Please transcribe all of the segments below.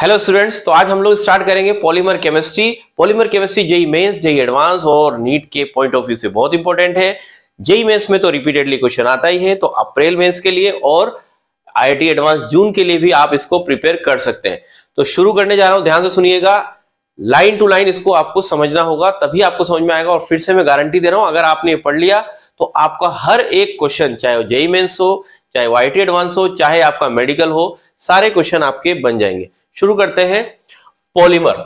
Hello students, तो आज हम लोग स्टार्ट करेंगे polymer chemistry. Polymer chemistry JEE mains, JEE advance और नीट के पॉइंट ऑफ व्यू से बहुत इंपॉर्टेंट है। जेई मेंस में तो रिपीटेडली क्वेश्चन आता ही है, तो अप्रैल मेंस के लिए और आईआईटी एडवांस जून के लिए भी आप इसको प्रिपेयर कर सकते हैं। तो शुरू करने जा रहा हूं, ध्यान से सुनिएगा, लाइन टू लाइन इसको आपको समझना होगा, तभी आपको समझ में आएगा। और फिर से मैं गारंटी दे रहा हूं, अगर आपने पढ़ लिया तो आपका हर एक क्वेश्चन, चाहे वो जेई मेंस हो, चाहे वो आईआईटी एडवांस हो, चाहे आपका मेडिकल हो, सारे क्वेश्चन आपके बन जाएंगे। शुरू करते हैं पॉलीमर।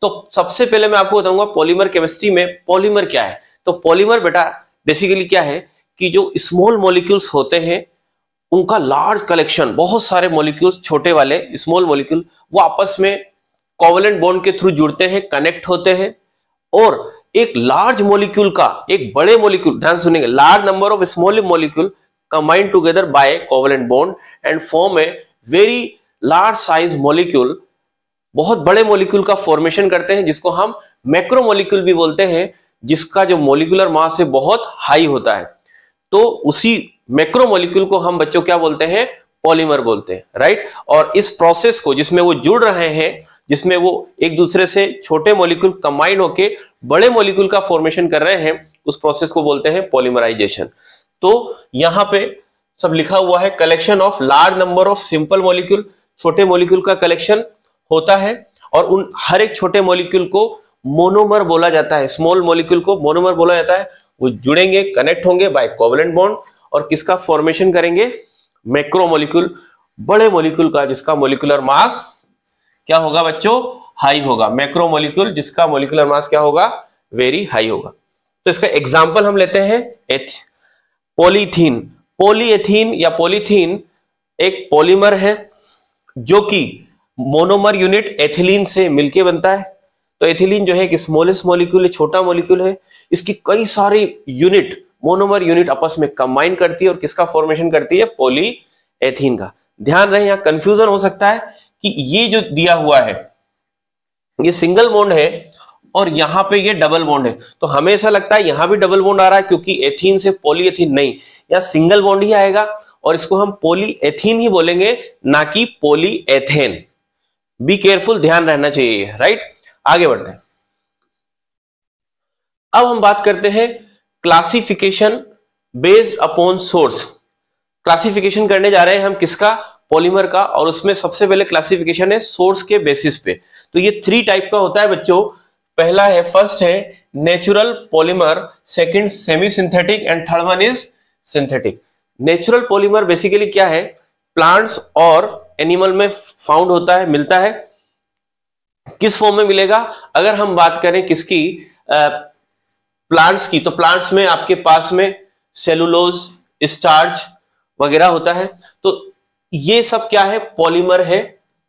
तो सबसे पहले मैं आपको बताऊंगा पॉलीमर केमिस्ट्री में पॉलीमर क्या है। तो पॉलीमर बेटा बेसिकली क्या है कि जो स्मॉल मॉलिक्यूल्स होते हैं उनका लार्ज कलेक्शन, बहुत सारे मॉलिक्यूल्स छोटे वाले स्मॉल मॉलिक्यूल, वो आपस में कोवलेंट बॉन्ड के थ्रू जुड़ते हैं, कनेक्ट होते हैं, और एक लार्ज मॉलिक्यूल का एक बड़े मॉलिक्यूल, ध्यान सुनेंगे, large number of small molecule combined together by covalent bond and form a very large size molecule, बहुत बड़े मॉलिक्यूल का फॉर्मेशन करते हैं, जिसको हम मैक्रो मॉलिक्यूल भी बोलते हैं, जिसका जो मॉलिक्यूलर मास है बहुत हाई होता है। तो उसी मैक्रो मॉलिक्यूल को हम बच्चों क्या बोलते हैं, पॉलीमर बोलते हैं, राइट। और इस प्रोसेस को जिसमें वो जुड़ रहे हैं, जिसमें वो एक दूसरे से छोटे मॉलिक्यूल कंबाइन होके बड़े मॉलिक्यूल का फॉर्मेशन कर रहे हैं, उस प्रोसेस को बोलते हैं पॉलीमराइजेशन। तो यहां पे सब लिखा हुआ है, collection of large number of simple molecule, छोटे मॉलिक्यूल का कलेक्शन होता है, और उन हर एक छोटे मॉलिक्यूल को मोनोमर बोला जाता है, स्मॉल मॉलिक्यूल को मोनोमर बोला जाता है। वो जुड़ेंगे, कनेक्ट होंगे बाय कोवलेंट बॉन्ड, और किसका फॉर्मेशन करेंगे, मैक्रो मॉलिक्यूल, बड़े मॉलिक्यूल का, जिसका मॉलिक्यूलर मास क्या होगा बच्चों, हाई होगा। मैक्रो मॉलिक्यूल जिसका मॉलिक्यूलर मास क्या होगा, वेरी हाई होगा। तो इसका एग्जांपल हम लेते हैं पॉलीथीन। पॉलीएथीन या पॉलीथीन एक पॉलीमर है जो कि मोनोमर यूनिट एथिलीन से मिलके बनता है। तो एथिलीन जो है एक स्मॉलेस्ट मॉलिक्यूल है, छोटा मॉलिक्यूल है, इसकी कई सारी यूनिट, मोनोमर यूनिट आपस में कंबाइन करती है और किसका फॉर्मेशन करती है, पॉलीएथीन का। ध्यान रहे, यहां कंफ्यूजन हो सकता है कि ये जो दिया हुआ है ये सिंगल बॉन्ड है और यहां पे ये डबल बॉन्ड है, तो हमें ऐसा लगता है यहां भी डबल बॉन्ड आ रहा है क्योंकि एथीन से पॉलीएथीन, नहीं, यहां सिंगल बॉन्ड ही आएगा और इसको हम पॉलीएथीन ही बोलेंगे, ना कि पॉलीएथेन। बी केयरफुल, ध्यान रहना चाहिए, राइट। आगे बढ़ते हैं। अब हम बात करते हैं classification based upon source. Classification करने जा रहे हैं हम किसका, पॉलीमर का, और उसमें सबसे पहले क्लासिफिकेशन है सोर्स के बेसिस पे। तो ये 3 टाइप का होता है बच्चों। पहला है, फर्स्ट है natural polymer, second semi synthetic and third one is synthetic. Natural polymer basically क्या है, प्लांट्स और एनिमल में फाउंड होता है, मिलता है। किस फॉर्म में मिलेगा, अगर हम बात करें किसकी, प्लांट्स की, तो प्लांट्स में आपके पास में सेलुलोज, स्टार्च वगैरह होता है। तो ये सब क्या है, पॉलीमर है,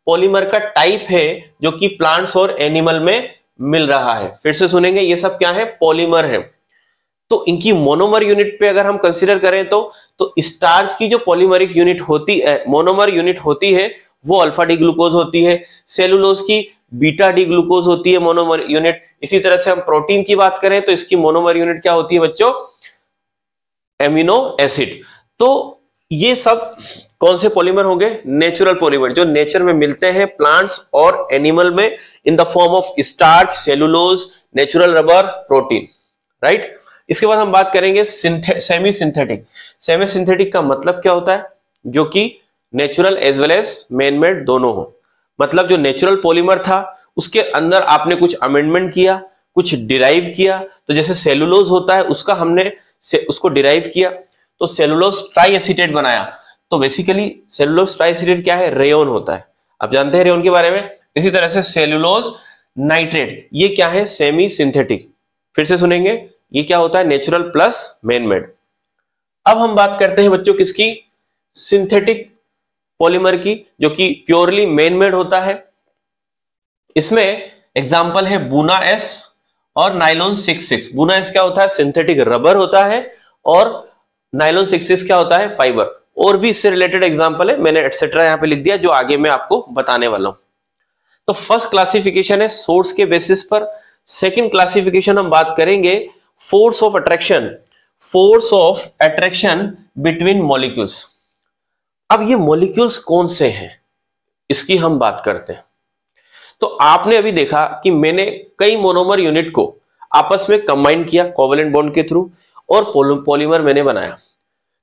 पॉलीमर का टाइप है जो कि प्लांट्स और एनिमल में मिल रहा है। फिर से सुनेंगे, ये सब क्या है, पॉलीमर है। तो इनकी मोनोमर यूनिट पे अगर हम कंसीडर करें तो स्टार्च की जो पॉलीमरिक यूनिट होती है, मोनोमर यूनिट होती है, वो अल्फा डी ग्लूकोज होती है। सेलुलोज की बीटा डी ग्लूकोज होती है मोनोमर यूनिट। इसी तरह से हम प्रोटीन की बात करें तो इसकी मोनोमर यूनिट क्या होती है बच्चों, एमिनो एसिड। तो ये सब कौन से पॉलीमर होंगे, नेचुरल पॉलीमर, जो नेचर में मिलते हैं प्लांट्स और एनिमल में, in the form of starch, cellulose, natural rubber, protein, right. इसके बाद हम बात करेंगे सेमी सिंथेटिक। सेमी सिंथेटिक का मतलब क्या होता है, जो कि natural as well as man made दोनों हो। मतलब जो नेचुरल पॉलीमर था उसके अंदर आपने कुछ अमेंडमेंट किया, कुछ डिराइव किया। तो जैसे सेलुलोज होता है, उसका हमने उसको डिराइव किया, तो सेलुलोज ट्राईएसीटेट बनाया। तो बेसिकली सेलुलोज ट्राईएसीटेट क्या है, रेयोन होता है, आप जानते हैं रेयोन के बारे में। इसी तरह से सेलुलोज नाइट्रेट, ये क्या है, सेमी सिंथेटिक। फिर से सुनेंगे, ये क्या होता है, नेचुरल प्लस मैन मेड। अब हम बात करते हैं बच्चों किसकी, सिंथेटिक पॉलीमर की, जो कि प्योरली मैन मेड होता है। इसमें एग्जांपल है बूना एस और नाइलॉन 66। बूना एस क्या होता है, सिंथेटिक रबर होता है, और नाइलॉन 66 क्या होता है, फाइबर। और भी इससे रिलेटेड एग्जांपल है, मैंने एटसेट्रा यहां पे लिख दिया, जो आगे मैं आपको बताने वाला हूं। तो फर्स्ट क्लासिफिकेशन है सोर्स के बेसिस पर। सेकंड क्लासिफिकेशन हम बात करेंगे force of attraction, force of attraction between molecules. अब ये मॉलिक्यूल्स कौन से हैं, इसकी हम बात करते हैं। तो आपने अभी देखा कि मैंने कई मोनोमर यूनिट को आपस में कंबाइन किया कोवेलेंट बॉन्ड के थ्रू और पॉलीमर मैंने बनाया।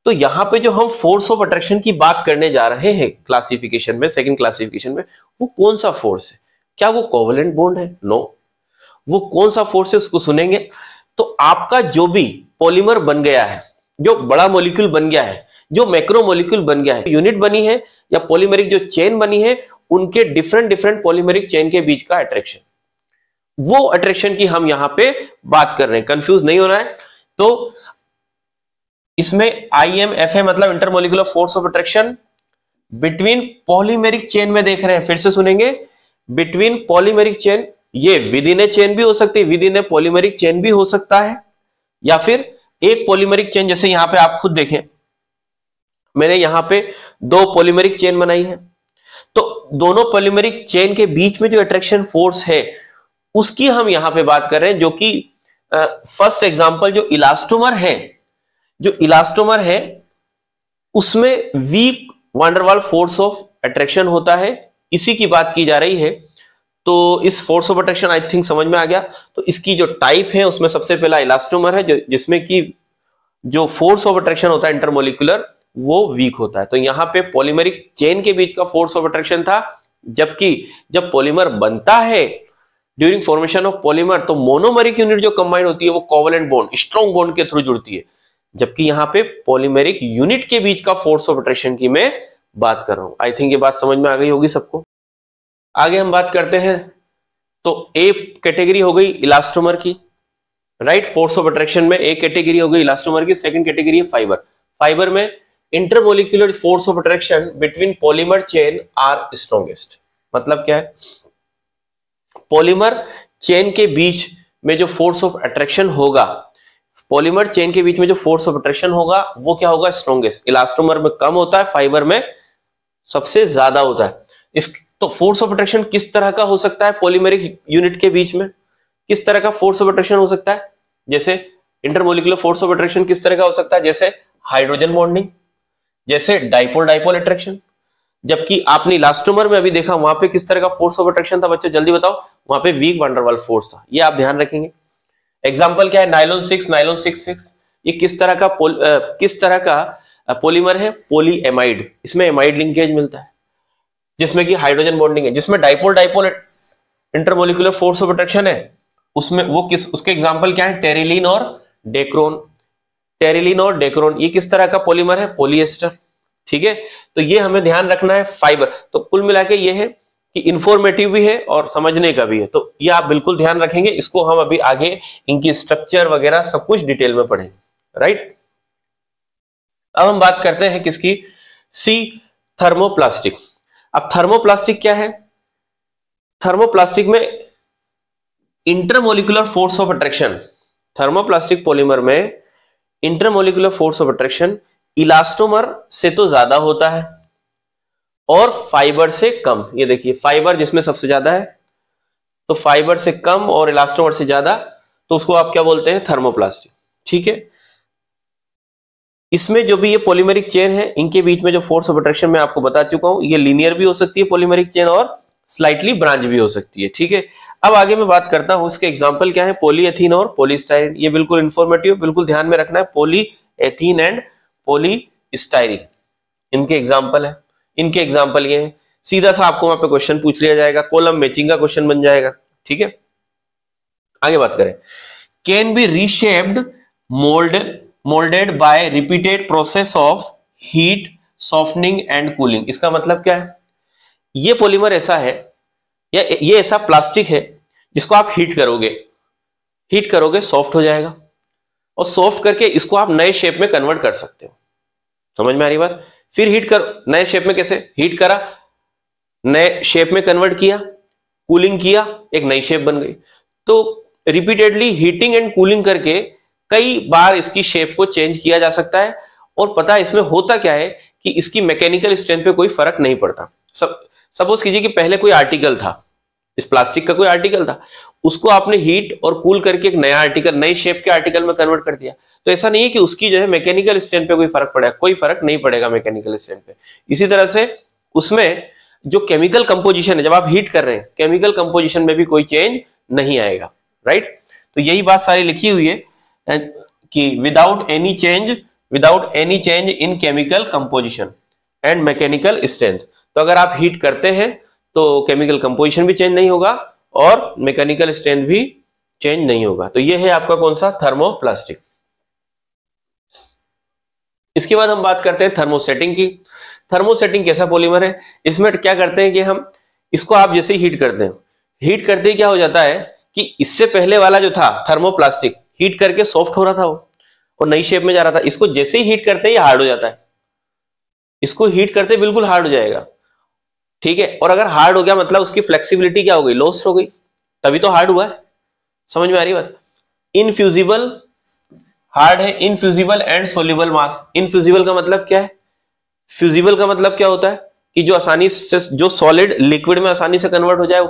तो यहां पे जो हम फोर्स ऑफ अट्रैक्शन की बात करने जा रहे हैं क्लासिफिकेशन में, सेकंड क्लासिफिकेशन में, वो कौन सा फोर्स है? क्या वो कोवेलेंट बॉन्ड है? नो। वो कौन सा फोर्स है उसको सुनेंगे। तो आपका जो भी पॉलीमर बन गया है, जो बड़ा मॉलिक्यूल बन गया है, जो मैक्रो मॉलिक्यूल बन गया है, यूनिट बनी है या पॉलीमेरिक जो चेन बनी है, उनके डिफरेंट डिफरेंट पॉलीमेरिक चेन के बीच का अट्रैक्शन, वो अट्रैक्शन की हम यहां पे बात कर रहे हैं। कंफ्यूज नहीं होना है। तो इसमें IMFA मतलब intermolecular force of attraction between polymeric chain में देख रहे हैं। फिर से सुनेंगे, बिटवीन पॉलीमेरिक चेन, ये विद इन ए चेन भी हो सकती है, with in A polymeric chain भी हो सकता है, या फिर एक पॉलीमेरिक चेन, जैसे यहां पे आप खुद देखें मैंने यहां पे 2 पॉलीमेरिक चेन बनाई है। तो दोनों पॉलीमेरिक चेन के बीच में जो अट्रैक्शन फोर्स है उसकी हम यहां पे बात कर रहे हैं, जो कि फर्स्ट एग्जांपल जो इलास्टोमर है, जो इलास्टोमर है उसमें weak van der Waals force of attraction होता है, इसी की बात की जा रही है। तो इस force of attraction I think समझ में आ गया। तो इसकी जो टाइप है उसमें सबसे पहला इलास्टोमर है, जिसमें कि जो फोर्स ऑफ अट्रैक्शन होता है इंटरमोलिकुलर वो वीक होता है। तो यहां पे पॉलीमेरिक चेन के बीच का फोर्स ऑफ अट्रैक्शन था, जबकि जब पॉलीमर बनता है ड्यूरिंग फॉर्मेशन ऑफ पॉलीमर तो मोनोमेरिक यूनिट जो कंबाइन होती है वो कोवेलेंट बॉन्ड, स्ट्रॉन्ग बॉन्ड के थ्रू जुड़ती है, जबकि यहां पे पॉलीमेरिक यूनिट के बीच का फोर्स ऑफ अट्रैक्शन की मैं बात कर रहा हूं। आई थिंक ये बात समझ में आ गई होगी सबको। आगे हम बात करते हैं। तो ए कैटेगरी हो गई इलास्टोमर की, राइट। फोर्स ऑफ अट्रैक्शन में एक कैटेगरी हो गई इलास्टोमर की। सेकंड कैटेगरी है फाइबर। फाइबर में intermolecular force of attraction between polymer chain are strongest. मतलब क्या है? पॉलीमर चेन के बीच में जो फोर्स ऑफ अट्रैक्शन होगा, पॉलीमर चेन के बीच में जो फोर्स ऑफ अट्रैक्शन होगा वो क्या होगा? स्ट्रॉन्गेस्ट। इलास्टोमर में कम होता है, फाइबर में सबसे ज्यादा होता है। इस तो फोर्स ऑफ अट्रैक्शन किस तरह का हो सकता है पॉलीमेरिक यूनिट के बीच में? किस तरह का फोर्स ऑफ अट्रैक्शन हो सकता है? जैसे इंटरमोलिकुलर फोर्स ऑफ अट्रैक्शन किस तरह का हो सकता है? जैसे हाइड्रोजन बॉन्डिंग, जैसे डाइपोल डाइपोल अट्रैक्शन। जबकि आपने इलास्टोमर में अभी देखा वहां पे किस तरह का फोर्स ऑफ अट्रैक्शन था बच्चों, जल्दी बताओ। वहां पे वीक वंडरवाल फोर्स था, ये आप ध्यान रखेंगे। एग्जांपल क्या है? नायलॉन 6 ये किस तरह का पॉलीमर है? पॉलीएमाइड। इसमें एमाइड लिंकेज मिलता है, जिसमें कि हाइड्रोजन बॉन्डिंग है। जिसमें dipole dipole intermolecular force of attraction है उसमें वो उसके एग्जांपल क्या है? टेरिलीन और डेक्रोन। टेरिलीन और डेक्रोन ये किस तरह का पॉलीमर है? पॉलीएस्टर। ठीक है, तो ये हमें ध्यान रखना है। फाइबर तो कुल मिला के ये है कि इंफॉर्मेटिव भी है और समझने का भी है, तो ये आप बिल्कुल ध्यान रखेंगे। इसको हम अभी आगे इनकी स्ट्रक्चर वगैरह सब कुछ डिटेल में पढ़ेंगे, राइट। अब हम बात करते हैं किसकी? सी, थर्मोप्लास्टिक। अब थर्मोप्लास्टिक क्या है? थर्मोप्लास्टिक में intermolecular force of attraction, thermoplastic polymer में intermolecular force of attraction elastomer से तो ज्यादा होता है और फाइबर से कम। ये देखिए फाइबर जिसमें सबसे ज्यादा है, तो फाइबर से कम और इलास्टोमर से ज्यादा, तो उसको आप क्या बोलते हैं? थर्मोप्लास्टिक। ठीक है, इसमें जो भी ये पॉलीमेरिक चेन है इनके बीच में जो फोर्स ऑफ अट्रैक्शन मैं आपको बता चुका हूं, ये लीनियर भी हो सकती है पॉलीमेरिक चेन और स्लाइटली ब्रांच भी हो सकती है। ठीक है, अब आगे मैं बात करता हूं इसके एग्जांपल क्या है? पॉलीएथीन और पॉलीस्टाइरीन। ये बिल्कुल इंफॉर्मेटिव, बिल्कुल ध्यान में रखना है। पॉलीएथीन एंड पॉलीस्टाइरीन इनके एग्जांपल है। इनके एग्जांपल ये है, सीधा सा आपको वहां पे क्वेश्चन पूछ लिया जाएगा, कॉलम मैचिंग का क्वेश्चन बन जाएगा। ठीक है, आगे बात करें। Can be reshaped, moulded by repeated process of heat, softening and cooling. इसका मतलब क्या है? ये पॉलीमर ऐसा है या ये ऐसा प्लास्टिक है जिसको आप हीट करोगे सॉफ्ट हो जाएगा, और सॉफ्ट करके इसको आप नए शेप में कन्वर्ट कर सकते हो। समझ में आ रही बात? फिर हीट कर, नए शेप में कैसे? हीट करा, नए शेप में कन्वर्ट किया, कूलिंग किया, एक नई शेप बन गई। तो रिपीटेडली हीटिंग एंड कूलिंग करके कई बार इसकी शेप को चेंज किया जा सकता है। और पता है इसमें होता क्या है कि इसकी मैकेनिकल स्ट्रेंथ पे कोई फर्क नहीं पड़ता। सपोज कीजिए कि पहले कोई आर्टिकल था, इस प्लास्टिक का कोई आर्टिकल था, उसको आपने हीट और कूल करके एक नया आर्टिकल, नई शेप के आर्टिकल में कन्वर्ट कर दिया। तो ऐसा नहीं है कि उसकी जो है मैकेनिकल स्ट्रेंथ पे कोई फर्क पड़ेगा, कोई फर्क नहीं पड़ेगा मैकेनिकल स्ट्रेंथ पे। इसी तरह से उसमें जो केमिकल कंपोजिशन है, जब आप हीट कर रहे हैं केमिकल कंपोजिशन में भी कोई चेंज नहीं आएगा, राइट। तो यही बात सारी लिखी हुई है कि without any change in chemical composition and mechanical strength. तो अगर आप हीट करते हैं तो केमिकल कंपोजिशन भी चेंज नहीं होगा और मैकेनिकल स्ट्रेंथ भी चेंज नहीं होगा। तो ये है आपका कौन सा, थर्मोप्लास्टिक। इसके बाद हम बात करते हैं थर्मोसेटिंग की। थर्मोसेटिंग कैसा पॉलीमर है, इसमें क्या करते हैं कि हम इसको आप जैसे ही हीट करते हैं, हीट करते ही क्या हो जाता है कि इससे पहले वाला जो था थर्मोप्लास्टिक हीट करके सॉफ्ट हो रहा था वो और नई शेप में जा रहा था, इसको जैसे ही हीट करते ही हार्ड हो जाता है, इसको हीट करते बिल्कुल हार्ड हो जाएगा, ठीक है। और अगर हार्ड हो गया मतलब उसकी फ्लेक्सिबिलिटी क्या हो गई, लॉस्ट हो गई, तभी तो हार्ड हुआ है। समझ में आ रही बात। इनफ्यूजिबल हार्ड है, infusible and soluble mass. Infusible का मतलब क्या है, फ्यूजिबल का मतलब क्या होता है कि जो आसानी से, जो सॉलिड लिक्विड में आसानी से कन्वर्ट हो जाए वो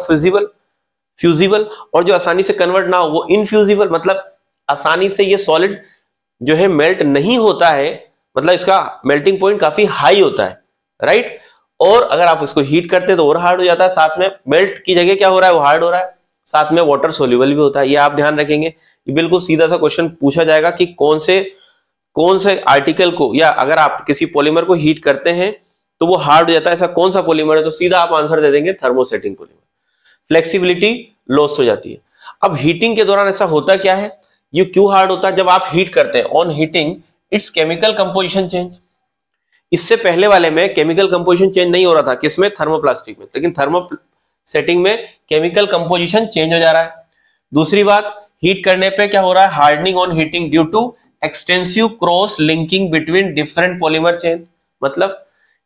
फ्यूजिबल, और जो आसानी से कन्वर्ट ना हो वो इनफ्यूजिबल, मतलब आसानी से ये सॉलिड जो है मेल्ट नहीं होता है, मतलब इसका मेल्टिंग पॉइंट काफी हाई होता है, राइट। और अगर आप इसको हीट करते हैं तो और हार्ड हो जाता है, साथ में मेल्ट की जगह क्या हो रहा है, वो हार्ड हो रहा है, साथ में वाटर सोल्यूबल भी होता है। ये आप ध्यान रखेंगे, बिल्कुल सीधा सा क्वेश्चन पूछा जाएगा कि कौन से आर्टिकल को, या अगर आप किसी पॉलीमर को हीट करते हैं तो वो हार्ड हो जाता है, ऐसा कौन सा पॉलीमर है, तो सीधा आप आंसर दे देंगे थर्मोसेटिंग पॉलीमर। फ्लेक्सिबिलिटी लॉस हो जाती है। अब हीटिंग के दौरान ऐसा होता क्या है, ये क्यों हार्ड होता है, जब आप हीट करते हैं on heating it's chemical composition change. इससे पहले वाले में केमिकल कंपोजिशन चेंज नहीं हो रहा था, किसमें, थर्मोप्लास्टिक में, लेकिन थर्मोसेटिंग में केमिकल कंपोजिशन चेंज हो जा रहा है। दूसरी बात, हीट करने पे क्या हो रहा है, hardening on heating due to extensive cross linking between different polymer chain. मतलब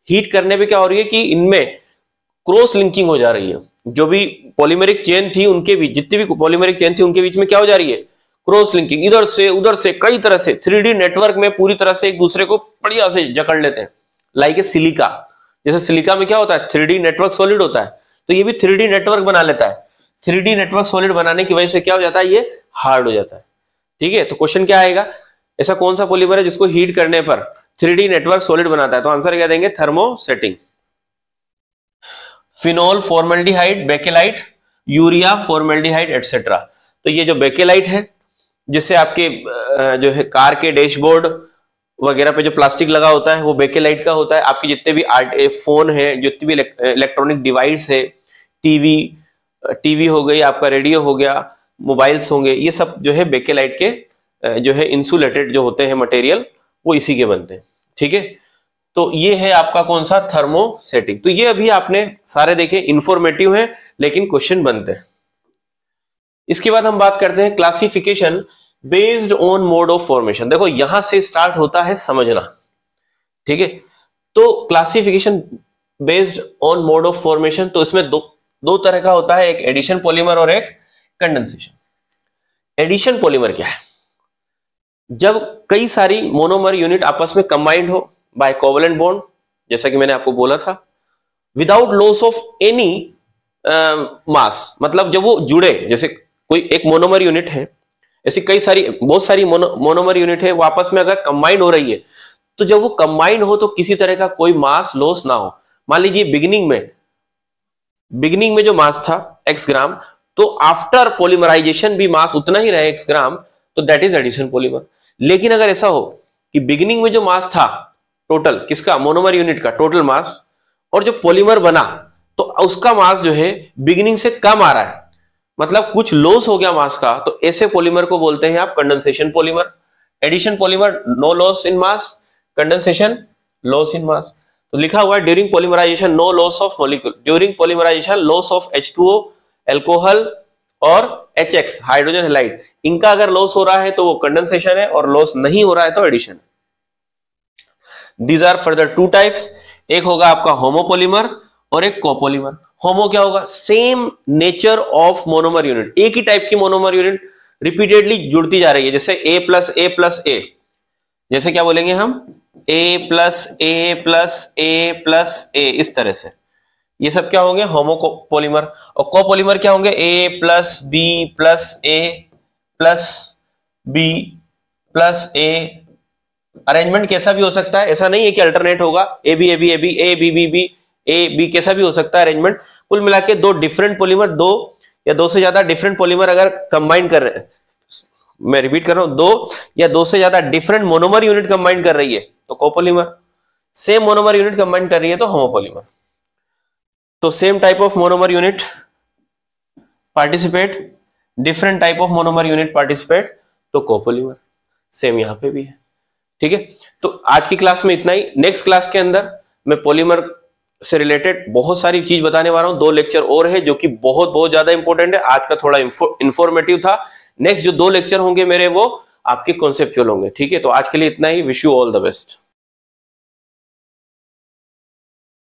हीट करने पे क्या हो रही है कि इनमें क्रॉस लिंकिंग हो जा रही है, जो भी पॉलीमेरिक चेन थी उनके बीच, जितनी भी पॉलीमेरिक चेन थी उनके बीच में क्या हो जा रही है, क्रॉस लिंकिंग, इधर से उधर से कई तरह से 3D नेटवर्क में पूरी तरह से एक दूसरे को बढ़िया से जकड़ लेते हैं, लाइक ए सिलिका। जैसे सिलिका में क्या होता है, 3D नेटवर्क सॉलिड होता है, तो ये भी 3D नेटवर्क बना लेता है। 3D नेटवर्क सॉलिड बनाने की वजह से क्या हो जाता है, ये हार्ड हो जाता है, ठीक है। तो क्वेश्चन क्या आएगा, ऐसा कौन सा पॉलीमर है जिसको हीट करने पर 3D नेटवर्क सॉलिड बनाता है, तो आंसर क्या देंगे, thermosetting. Phenol, formaldehyde, bakelite, urea, formaldehyde etcetera. तो ये जो बेकेलाइट है, जिससे आपके जो है कार के डैशबोर्ड वगैरह पे जो प्लास्टिक लगा होता है वो बेकेलाइट का होता है। आपके जितने भी फोन है, जितने भी इलेक्ट्रॉनिक डिवाइस है, टीवी हो गई, आपका रेडियो हो गया, मोबाइल्स होंगे, ये सब जो है बेकेलाइट के जो है इंसुलेटेड जो होते हैं मटेरियल, वो इसी के बनते हैं, ठीक है। तो ये है आपका कौन सा, थर्मोसेटिंग। तो ये अभी आपने सारे देखे, इंफॉर्मेटिव है लेकिन क्वेश्चन बनते हैं। इसके बाद हम बात करते हैं classification based on mode of formation. देखो यहां से स्टार्ट होता है समझना, ठीक है। तो classification based on mode of formation, तो इसमें दो तरह का होता है, एक एडिशन पॉलीमर और एक कंडेंसेशन। एडिशन पॉलीमर क्या है, जब कई सारी मोनोमर यूनिट आपस में कंबाइंड हो बाय कोवलेंट बॉन्ड, जैसा कि मैंने आपको बोला था, विदाउट लॉस ऑफ एनी मास। मतलब जब वो जुड़े, जैसे कोई एक मोनोमर यूनिट है, ऐसी बहुत सारी मोनोमर यूनिट है, वो आपस में अगर कंबाइंड हो रही है, तो जब वो कंबाइंड हो तो किसी तरह का कोई मास लॉस ना हो। मान लीजिए बिगिनिंग में जो मास था x ग्राम, तो आफ्टर पॉलीमराइजेशन भी मास उतना ही रहे x ग्राम, तो दैट इज एडिशन पॉलीमर। लेकिन अगर ऐसा हो कि बिगिनिंग में जो मास था टोटल किसका, मोनोमर यूनिट का टोटल मास, और जो पॉलीमर बना तो उसका मास जो है बिगिनिंग से कम आ रहा है, मतलब कुछ लॉस हो गया मास का, तो ऐसे पॉलीमर को बोलते हैं आप condensation polymer. Addition polymer no loss in mass, condensation loss in mass. तो लिखा हुआ है during polymerisation no loss of molecule, during polymerisation loss of H2O alcohol और HX हाइड्रोजन हैलाइड, इनका अगर लॉस हो रहा है तो वो कंडेंसेशन है, और लॉस नहीं हो रहा है तो addition. These are further two types, एक होगा आपका होमोपॉलीमर और एक कोपॉलीमर। होमो क्या होगा, same nature of monomer unit, एक ही टाइप की मोनोमर यूनिट रिपीटेडली जुड़ती जा रही है, जैसे A plus A plus A, जैसे क्या बोलेंगे हम, A plus A plus A plus A, इस तरह से ये सब क्या होंगे, होमोपॉलीमर। और कोपॉलीमर क्या होंगे, A plus B plus A plus B plus A। Arrangement कैसा भी हो सकता है, ऐसा नहीं है कि अल्टरनेट होगा, A B A B A B A B B B A B कैसा भी हो सकता है अरेंजमेंट, कुल मिला के दो डिफरेंट पॉलीमर, दो या दो से ज्यादा डिफरेंट पॉलीमर अगर कंबाइन कर रहे हैं, मैं रिपीट कर रहा हूं, दो या दो से ज्यादा डिफरेंट मोनोमर यूनिट कंबाइन कर रही है तो copolymer, same monomer unit combine कर रही है तो होमोपॉलीमर। तो same type of monomer unit participate, different type of monomer unit participate तो कोपॉलीमर। सेम यहां पे भी है, ठीक है। तो आज की क्लास में इतना ही। नेक्स्ट क्लास के अंदर मैं पॉलीमर से रिलेटेड बहुत सारी चीज बताने वाला हूं, 2 लेक्चर और है जो कि बहुत बहुत ज्यादा इंपॉर्टेंट है। आज का थोड़ा इंफॉर्मेटिव था। नेक्स्ट जो 2 लेक्चर होंगे मेरे वो आपके कॉन्सेप्चुअल होंगे, ठीक है। तो आज के लिए इतना ही। Wish you all the best.